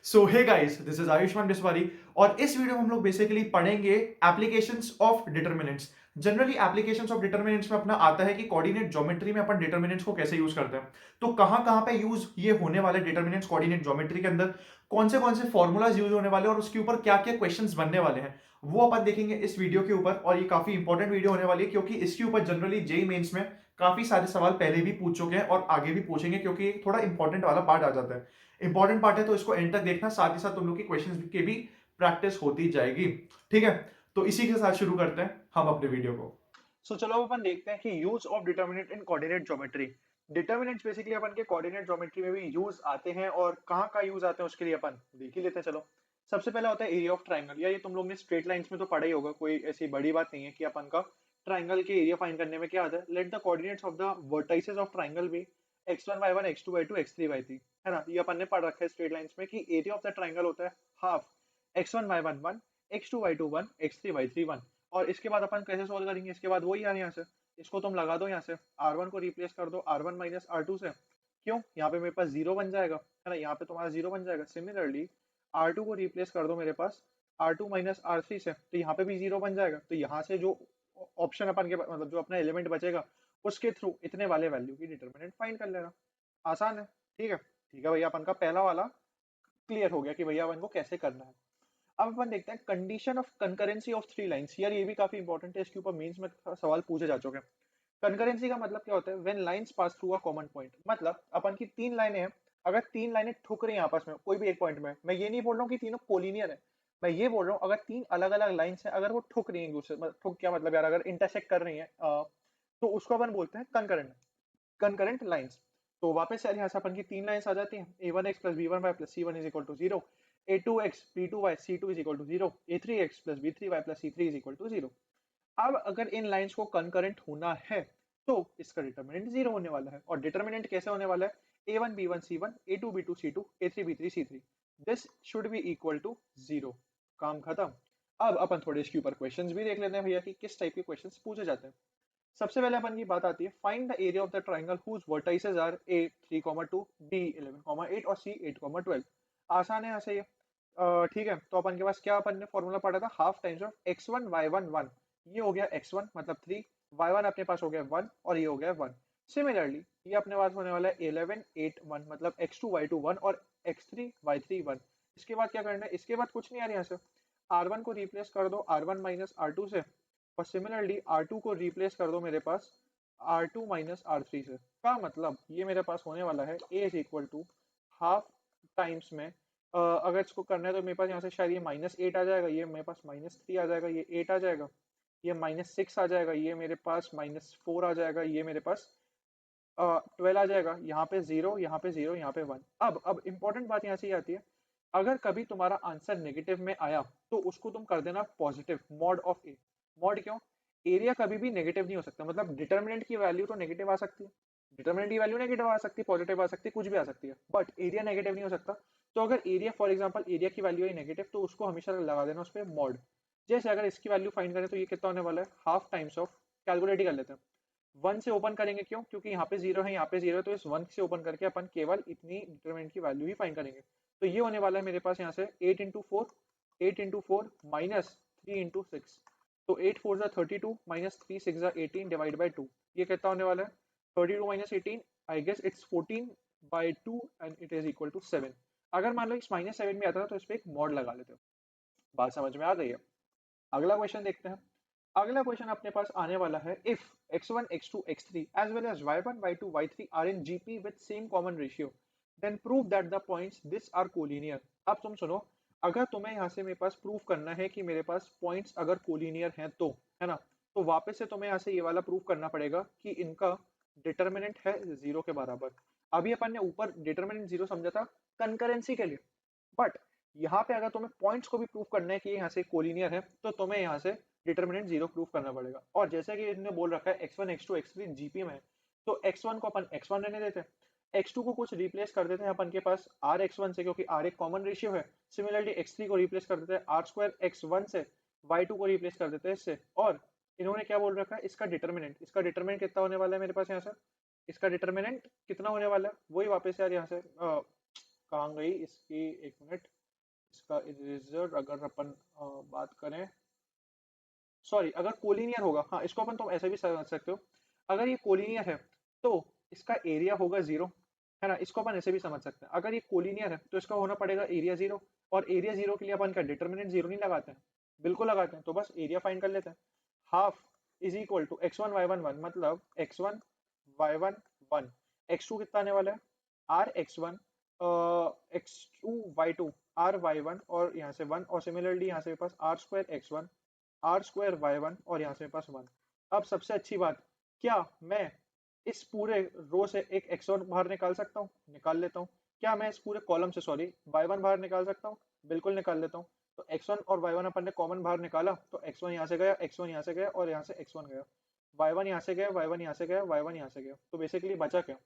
So hey guys, this is Ayushman Biswari और इस video में हम लोग बेसिकली पढ़ेंगे applications of determinants. Generally applications of determinants में अपना आता है कि कोऑर्डिनेट ज्योमेट्री में अपन डिटरमिनेंट्स को कैसे यूज करते हैं। तो कहां-कहां पे यूज ये होने वाले डिटरमिनेंट्स कोऑर्डिनेट ज्योमेट्री के अंदर, कौन से फॉर्मूलाज यूज होने वाले हैं और उसके ऊपर क्या-क्या क्वेश्चंस बनने वाले हैं, वो अपन देखेंगे इस वीडियो के ऊपर। और ये काफी इंपॉर्टेंट वीडियो होने वाली है क्योंकि इसके ऊपर जनरली जेईई मेंस में काफी सारे सवाल पहले भी पूछ चुके हैं और आगे भी पूछेंगे क्योंकि थोड़ा इंपॉर्टेंट वाला पार्ट आ जाता है। इंपॉर्टेंट पार्ट है तो इसको एंड तक देखना, साथ ही साथ तुम लोग की क्वेश्चंस की भी प्रैक्टिस होती जाएगी। ठीक है, तो इसी के साथ शुरू करते हैं हम अपने वीडियो को। चलो अब अपन देखते हैं कि use of determinant in coordinate geometry. Determinants basically अपन के कोऑर्डिनेट ज्योमेट्री में भी यूज आते हैं और कहाँ कहाँ यूज आते हैं उसके लिए अपन देख ही लेते हैं। चलो, सबसे पहला होता है एरिया ऑफ ट्राइंगल। या ये तुम लोग ने स्ट्रेट लाइंस में तो पढ़ा ही होगा, कोई ऐसी बड़ी बात नहीं है कि अपन का ट्राइंगल के एरिया फाइंड करने में क्या आता है। Let the coordinates of the vertices of triangle be x1 y1 x2 y2 x3 y3, है ना। ये अपन ने पढ़ रखा है स्ट्रेट लाइंस में कि एरिया ऑफ द ट्राइंगल होता है half x1 y1 1 x2 y2 1 x3 y3 1। और इसके बाद अपन कैसे सोल्व करेंगे, इसके बाद वही यार यहाँ से इसको तुम लगा दो, यहाँ से R1 को रिप्लेस कर दो R1 माइनस R2 से। क्यों, यहाँ पे मेरे पास जीरो बन जाएगा, है ना। यहाँ पे तुम्हारा जीरो बन जाएगा। सिमिलरली R2 को रिप्लेस कर दो मेरे पास R2 माइनस R3 से, तो यहाँ पे भी जीरो बन जाएगा। तो यहाँ से जो ऑप्शन अपन के मतलब जो अपना एलिमेंट बचेगा उसके थ्रू इतने वाले वैल्यू की डिटर्मिनेंट फाइंड कर लेना। आसान है। ठीक है भैया, अपन का पहला वाला क्लियर हो गया कि भैया अपन को कैसे करना है। अब अपन देखते हैं condition of concurrency of three lines. यार ये भी काफी इंपॉर्टेंट है, इसके ऊपर मेंस में सवाल पूछे जा चुके हैं। कंकरेंसी का मतलब क्या होता है, when lines pass through a common point. मतलब अपन की तीन लाइनें हैं, अगर तीन लाइनें ठुक रही हैं आपस में कोई भी एक पॉइंट में, मैं ये नहीं बोल रहा हूँ कि तीनों कोलिनियर है, मैं ये बोल रहा हूँ अगर तीन अलग अलग लाइंस हैं, अगर वो ठुक रही हैं एक दूसरे ठुक क्या मतलब यार, अगर इंटरसेक्ट कर रही हैं तो उसको अपन बोलते हैं कंकरेंट, कंकरेंट लाइंस। तो वापस यार यहाँ से अपन की तीन लाइंस आ जाती हैं, a1x plus b1y plus c1 is equal to zero, a2x b2y c2 is equal to zero, a3x plus b3y plus c3 is equal to zero. अब अगर इन लाइंस को कंकरेंट होना है तो इसका डिटर्मिनेंट जीरो होने वाला है। और डिटर्मिनेंट कैसे होने वाला है, a1 b1 c1 a2 b2 c2 a3 b3 c3, this should be equal to zero. काम खत्म। अब अपन थोड़े इसके ऊपर क्वेश्चंस भी देख लेते हैं भैया कि किस टाइप के क्वेश्चंस पूछे जाते हैं। सबसे पहले अपन की बात आती है, find the area of the triangle whose vertices are a 3,2 b 11,8 और c 8,12। आसान है ऐसे ये। ठीक है, तो अपन के पास क्या अपन ने फॉर्मूला पढ़ा था, half times of x1 y1 1। ये हो गया x1 मतलब 3, y1 अपने पास हो गया 1 और ये हो गया 1। सिमिलरली ये अपने पास होने वाला है 11 8 1 मतलब x2 y2 1 और x3 y3 1। इसके बाद क्या करना है, इसके बाद कुछ नहीं यार, यहाँ से R1 को रिप्लेस कर दो R1 माइनस R2 से, और सिमिलरली R2 को रिप्लेस कर दो मेरे पास R2 माइनस R3 से। का मतलब ये मेरे पास होने वाला है A is equal to half times में अगर इसको करना है तो मेरे पास यहाँ से शायद ये -8 आ जाएगा, ये मेरे पास -3 आ जाएगा, ये 8 आ जाएगा, ये -6 आ जाएगा, ये मेरे पास -4 आ जाएगा, ये मेरे पास 12 आ जाएगा। यहाँ पे जीरो, यहाँ पे जीरो, यहाँ पे 1। अब इंपॉर्टेंट बात यहाँ से ये आती है, अगर कभी तुम्हारा आंसर नेगेटिव में आया तो उसको तुम कर देना positive, mod of A. Mod क्यों, एरिया कभी भी नेगेटिव नहीं हो सकता, मतलब डिटर्मिनेंट की वैल्यू तो नेगेटिव आ सकती है, डिटर्मिनेंट की वैल्यू नेगेटिव आ सकती है, पॉजिटिव आ सकती है, कुछ भी आ सकती है, बट एरिया नेगेटिव नहीं हो सकता। तो अगर एरिया फॉर एग्जांपल एरिया की वैल्यू है नेगेटिव तो उसको हमेशा लगा देना उस पर मॉड। जैसे अगर इसकी वैल्यू फाइंड करें तो ये कितना होने वाला है, हाफ टाइम्स ऑफ, कैलकुलेट ही कर लेते हैं, 1 से ओपन करेंगे, क्यों, क्योंकि यहाँ पे जीरो है, यहाँ पे जीरो है, तो इस 1 से ओपन करके अपन केवल इतनी डिटरमिनेंट की वैल्यू ही फाइंड करेंगे। तो ये होने वाला है मेरे पास यहाँ से 8 इंटू फोर माइनस 3 इंटू 6। तो 8 4 जा 32 माइनस 3 6 जा 18 डिवाइड बाई 2। ये कितना होने वाला है, 32 minus 18, I guess it's 14 by 2 and it is equal to 7। अगर मान लो इस -7 में आता है तो इस पर एक मॉड लगा लेते हो। बात समझ में आ गई है। अगला क्वेश्चन देखते हैं। अगला क्वेश्चन अपने पास आने वाला है, if x1 x2 x3 as well as y1 y2 y3 are in gp with same common ratio then prove that the points this are collinear। अब तुम सुनो, अगर तुम्हें यहाँ से मेरे पास प्रूफ करना है कि मेरे पास पॉइंट्स अगर कोलिनियर हैं तो, है ना, तो वापस से तुम्हें यहाँ से ये वाला प्रूफ करना पड़ेगा कि इनका डिटर्मिनेंट है जीरो के बराबर। अभी अपन ने ऊपर डिटर्मिनेंट जीरो समझा था कंकरेंसी के लिए, बट यहाँ पे अगर तुम्हें पॉइंट्स को भी प्रूव करना है कि यहाँ से कोलिनियर है तो तुम्हें यहाँ से डिटर्मिनेंट जीरो प्रूव करना पड़ेगा। और जैसे कि इन्होंने बोल रखा है x1 x2 x3 जीपी में है, तो x1 को अपन x1 रहने देते हैं, x2 को कुछ रिप्लेस कर देते हैं अपन के पास r x1 से, क्योंकि r एक कॉमन रेशियो है। सिमिलरली x3 को रिप्लेस कर देते हैं r स्क्वायर x1 से, y2 को रिप्लेस कर देते हैं इससे। और इन्होंने क्या बोल रखा है, इसका डिटर्मिनेंट, इसका डिटर्मिनेंट कितना होने वाला है मेरे पास यहाँ से, इसका डिटर्मिनेंट कितना होने वाला है, वही वापस यार यहाँ से कहाँ गई इसकी, एक मिनट, इसका इरेजर अगर अपन बात करें, सॉरी, अगर कोलिनियर होगा, हाँ इसको अपन तुम ऐसे भी समझ सकते हो, अगर ये कोलिनियर है तो इसका एरिया होगा जीरो, है ना, इसको अपन ऐसे भी समझ सकते हैं, अगर ये कोलिनियर है तो इसका होना पड़ेगा एरिया जीरो, और एरिया जीरो के लिए अपन का डिटर्मिनेंट जीरो नहीं लगाते हैं, बिल्कुल लगाते हैं, तो बस एरिया फाइंड कर लेते हैं। Half is equal to x one y one one, मतलब x one y one one, x two कितना आने वाला है, r x one, x two y two, r y one, और यहाँ से वन, और सिमिलरली यहाँ से मेरे पास r square x one, r square y one, और यहाँ से मेरे पास वन। अब सबसे अच्छी बात, क्या मैं इस पूरे रो से एक एक्स वन बाहर निकाल सकता हूँ, निकाल लेता हूँ। क्या मैं इस पूरे कॉलम से, सॉरी, वाई वन बाहर निकाल सकता हूँ, बिल्कुल निकाल लेता हूँ। तो एक्स वन और वाई वन अपन ने कॉमन बाहर निकाला, तो एक्स वन यहाँ से गया, एक्स वन यहाँ से गया, और यहाँ से एक्स वन गया, वाई वन यहाँ से गया, वाई वन यहाँ से गया, वाई वन यहाँ से गया, तो बेसिकली बचा क्या,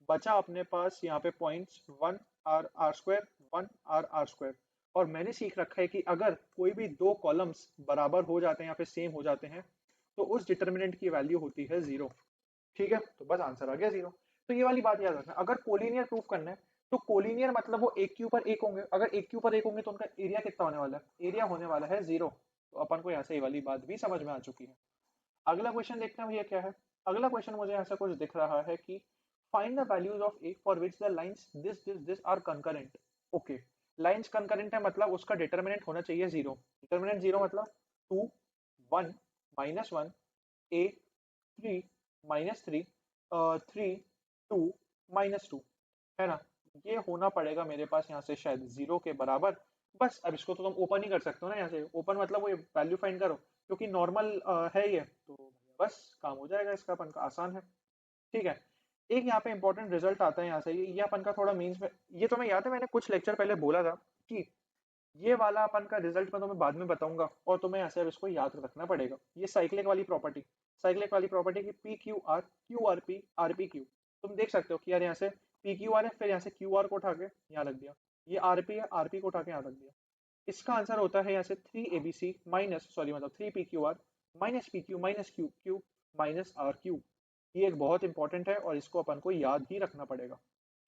बचा अपने पास यहाँ पे points one R R square, one R R square. और मैंने सीख रखा है कि अगर कोई भी दो कॉलम्स बराबर हो जाते हैं या फिर सेम हो जाते हैं तो उस डिटर्मिनेंट की वैल्यू होती है जीरो। ठीक है, तो बस आंसर आ गया जीरो। तो ये वाली बात याद रखना, अगर कोलिनियर प्रूफ करना है तो कोलिनियर मतलब वो एक के ऊपर एक होंगे, अगर एक के ऊपर एक होंगे तो उनका एरिया कितना होने वाला है, एरिया होने वाला है जीरो। तो अपन को यहाँ से ये वाली बात भी समझ में आ चुकी है। अगला क्वेश्चन देखते हैं भैया क्या है। अगला क्वेश्चन मुझे ऐसा कुछ दिख रहा है कि find the values of A for which the lines this are concurrent. Okay, lines concurrent है मतलब उसका डिटर्मिनेंट होना चाहिए जीरो। डिटर्मिनेंट जीरो मतलब two, one, minus one, A, three, minus three, three, two, minus two, है ना। ये होना पड़ेगा मेरे पास यहाँ से शायद जीरो के बराबर। बस अब इसको तो तुम ओपन ही कर सकते हो ना, यहाँ से ओपन मतलब वो वैल्यू फाइंड करो, क्योंकि नॉर्मल है ये, तो बस काम हो जाएगा इसका, अपन का आसान है। ठीक है, एक यहाँ पे इंपॉर्टेंट रिजल्ट आता है यहाँ से, ये अपन का थोड़ा मीन्स में, ये तुम्हें याद है मैंने कुछ लेक्चर पहले बोला था कि ये वाला अपन का रिजल्ट मैं तुम्हें बाद में बताऊंगा, और तुम्हें ऐसे अब इसको याद रखना पड़ेगा। ये साइक्लिक वाली प्रॉपर्टी, साइक्लिक वाली प्रॉपर्टी की P Q R, Q R P, R P Q. तुम देख सकते हो कि यार यहाँ से पी क्यू आर है, फिर यहाँ से क्यू आर को उठा के यहाँ रख दिया, ये आर पी है, आर पी को उठा के यहाँ रख दिया। इसका आंसर होता है यहाँ से three a B c minus, sorry मतलब three P Q R minus P Q minus Q Q minus are q. ये एक बहुत इंपॉर्टेंट है और इसको अपन को याद ही रखना पड़ेगा।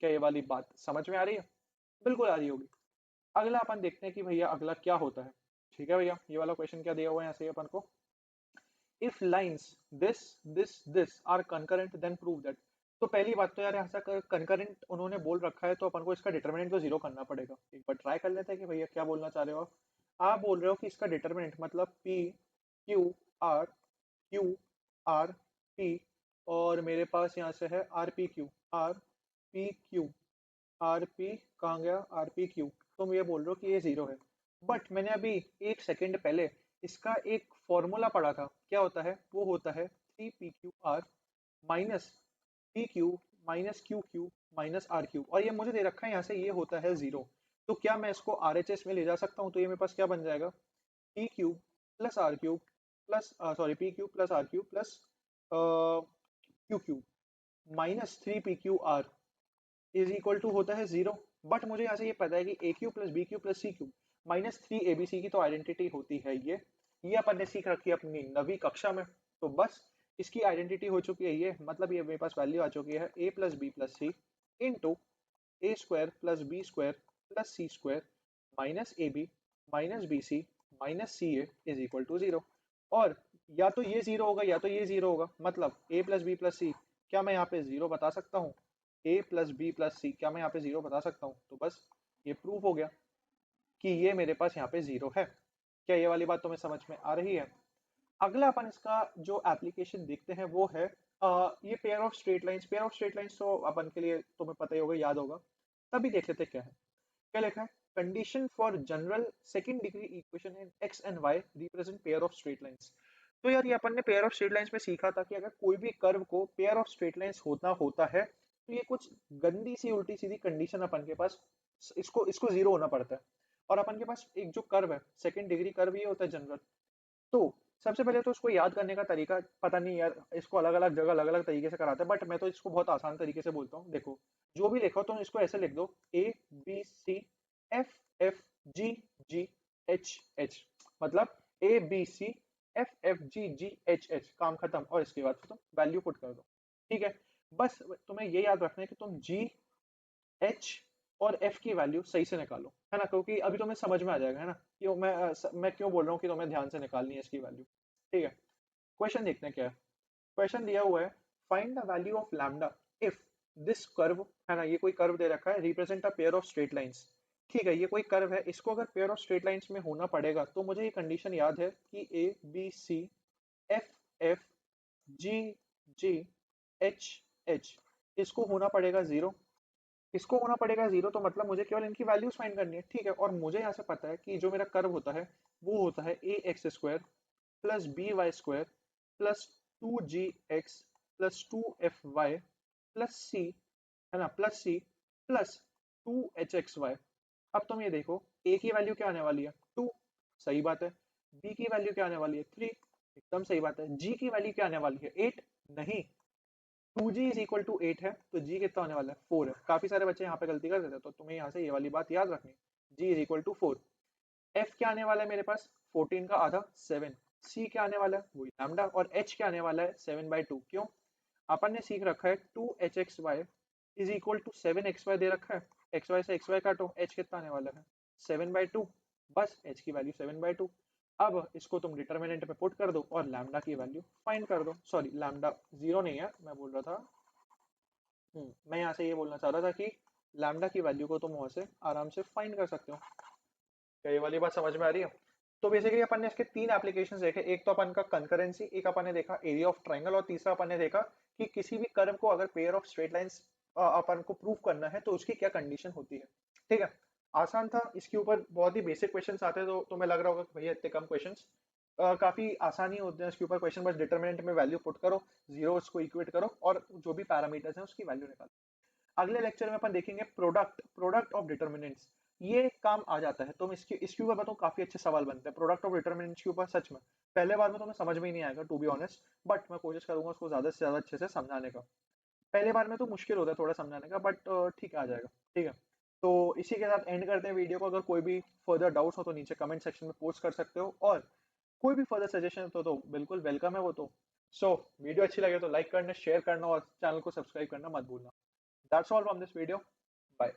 क्या ये वाली बात समझ में आ रही है? बिल्कुल आ रही होगी। अगला अपन देखते हैं कि भैया अगला क्या होता है। ठीक है भैया, ये वाला क्वेश्चन क्या दिया हुआ है यहाँ से अपन को, if lines this this are concurrent then prove that. तो पहली बात तो यार यहाँ से कंकरेंट उन्होंने बोल रखा है, तो अपन को इसका डिटर्मिनेंट तो जीरो करना पड़ेगा। एक बार ट्राई कर लेते हैं कि भैया क्या बोलना चाह रहे हो आप बोल रहे हो कि इसका डिटर्मिनेंट मतलब P Q R, Q R P, और मेरे पास यहाँ से है R P Q, R P Q, R P कहाँ गया, आर पी क्यू। तुम ये बोल रहे हो कि ये जीरो है, बट मैंने अभी एक सेकंड पहले इसका एक फॉर्मूला पढ़ा था, क्या होता है, वो होता है three P Q R minus P Q minus Q Q minus are Q, और ये मुझे दे रखा है यहाँ से ये होता है जीरो। तो क्या मैं इसको आर एच एस में ले जा सकता हूँ, तो ये मेरे पास क्या बन जाएगा, P Q plus R Q plus, sorry, P Q plus R Q plus Q Q minus three P Q R is equal to होता है जीरो। बट मुझे यहाँ से ये पता है कि a q plus b q plus c q minus three a B c की तो आइडेंटिटी होती है ये अपन ने सीख रखी है अपनी नवी कक्षा में। तो बस इसकी आइडेंटिटी हो चुकी है ये, मतलब ये मेरे पास वैल्यू आ चुकी है a plus b plus c into a square plus b square plus c square minus a b minus b c minus c a is equal to zero. और या तो ये जीरो होगा या तो ये जीरो होगा, मतलब ए प्लस बी प्लस सी, क्या मैं यहाँ पे जीरो बता सकता हूँ, ए प्लस बी प्लस सी क्या मैं यहाँ पे जीरो बता सकता हूँ, तो बस ये प्रूफ हो गया कि ये मेरे पास यहाँ पे जीरो है। क्या ये वाली बात तुम्हें समझ में आ रही है? अगला अपन इसका जो एप्लीकेशन देखते हैं वो है ये pair of straight lines. Pair of straight lines तो अपन के लिए तुम्हें पता ही होगा, याद होगा, तभी देख लेते क्या है। क्या लिखा है, condition for general second degree equation in X and Y represent pair of straight lines. तो यार ये अपन ने पेयर ऑफ स्ट्रेट लाइंस में सीखा था कि अगर कोई भी कर्व को पेयर ऑफ स्ट्रेट लाइंस होता है तो ये कुछ गंदी सी उल्टी सीधी कंडीशन अपन के पास, इसको इसको जीरो होना पड़ता है। और अपन के पास एक जो कर्व है सेकंड डिग्री कर्व, ये होता है जनरल। तो सबसे पहले तो उसको याद करने का तरीका पता नहीं यार, इसको अलग अलग जगह अलग अलग तरीके से कराते हैं, बट मैं तो इसको बहुत आसान तरीके से बोलता हूँ। देखो, जो भी लिखो तुम इसको ऐसे लिख दो, a B C F F G ji H h, मतलब a B C F F G ji H h, काम खत्म। और इसके बाद तुम वैल्यू पुट कर दो। ठीक है, बस तुम्हें ये याद रखना है कि तुम जी एच और f की वैल्यू सही से निकालो, है ना, क्योंकि अभी तुम्हें समझ में आ जाएगा, है ना, क्यों मैं क्यों बोल रहा हूँ कि तुम्हें ध्यान से निकालनी है इसकी वैल्यू। ठीक है, क्वेश्चन देखते हैं क्या है। क्वेश्चन दिया हुआ है, find the value of lambda if this curve, है ना, ये कोई कर्व दे रखा है, represent a pair of straight lines. ठीक है, ये कोई कर्व है, इसको अगर पेयर ऑफ स्ट्रेट लाइंस में होना पड़ेगा तो मुझे ये कंडीशन याद है कि A B C F F G ji H H, इसको होना पड़ेगा जीरो, इसको होना पड़ेगा जीरो, तो मतलब मुझे केवल इनकी वैल्यूज फाइंड करनी है। ठीक है, और मुझे यहाँ से पता है कि जो मेरा कर्व होता है वो होता है a x square plus b y square plus 2gx plus 2fy plus c, है ना, प्लस सी प्लस 2hxy। अब तुम ये देखो, a की वैल्यू क्या आने वाली है 2, सही बात है। b की वैल्यू क्या आने वाली है 3, एकदम सही बात है। g की वैल्यू क्या आने वाली है 8, नहीं, 2g इज इक्वल टू 8 है, तो g कितना होने वाला है 4 है। काफी सारे बच्चे यहाँ पे गलती कर देते हैं, तो तुम्हें यहाँ से ये वाली बात याद रखनी, g is equal to 4। f क्या आने वाला है मेरे पास 14 का आधा 7, c क्या आने वाला है वही लैम्डा, और h क्या आने वाला है 7/2। क्यों, अपन ने सीख रखा है 2hxy is equal to 7xy दे रखा है, xy से xy काटो, h कितना आने वाला है 7/2, बस h की वैल्यू 7/2। अब इसको तुम डिटर्मिनेंट में पुट कर दो और लैम्डा की वैल्यू फाइंड कर दो। सॉरी, लैम्डा जीरो नहीं है, मैं बोल रहा था, मैं यहाँ से ये बोलना चाह रहा था कि लैम्डा की वैल्यू को तुम वहां से आराम से फाइंड कर सकते हो। क्या ये वाली बात समझ में आ रही है? तो बेसिकली अपन ने इसके तीन एप्लीकेशंस देखे, एक तो अपन का कंकरेंसी, एक अपन ने देखा एरिया ऑफ ट्रायंगल, और तीसरा अपन ने देखा कि किसी भी कर्व को अगर पेयर ऑफ स्ट्रेट लाइंस अपन को प्रूव करना है तो उसकी क्या कंडीशन होती है। ठीक है, आसान था, इसके ऊपर बहुत ही बेसिक क्वेश्चंस आते हैं, तो तुम्हें लग रहा होगा कि भैया इतने कम क्वेश्चंस, काफी आसानी होते हैं इसके ऊपर क्वेश्चन, बस डिटरमिनेंट में वैल्यू पुट करो, जीरो उसको इक्वेट करो और जो भी पैरामीटर्स हैं उसकी वैल्यू निकालो। अगले लेक्चर में अपन देखेंगे प्रोडक्ट ऑफ डिटर्मिनेंट्स, ये काम आ जाता है। तुम इसके ऊपर बताओ, काफी अच्छे सवाल बनते हैं प्रोडक्ट ऑफ डिटर्मिनेंट्स के ऊपर, सच में पहले बार में तुम्हें समझ में ही नहीं आएगा टू बी ऑनेस्ट, बट मैं कोशिश करूंगा उसको ज्यादा से ज्यादा अच्छे से समझाने का। पहले बार में तो मुश्किल होता है थोड़ा समझाने का, बट ठीक है, आ जाएगा। ठीक है, तो इसी के साथ एंड करते हैं वीडियो को। अगर कोई भी फर्दर डाउट्स हो तो नीचे कमेंट सेक्शन में पोस्ट कर सकते हो, और कोई भी फर्दर सजेशन हो तो बिल्कुल वेलकम है वो तो। सो वीडियो अच्छी लगे तो लाइक करना, शेयर करना और चैनल को सब्सक्राइब करना मत भूलना। That's all from this video. Bye.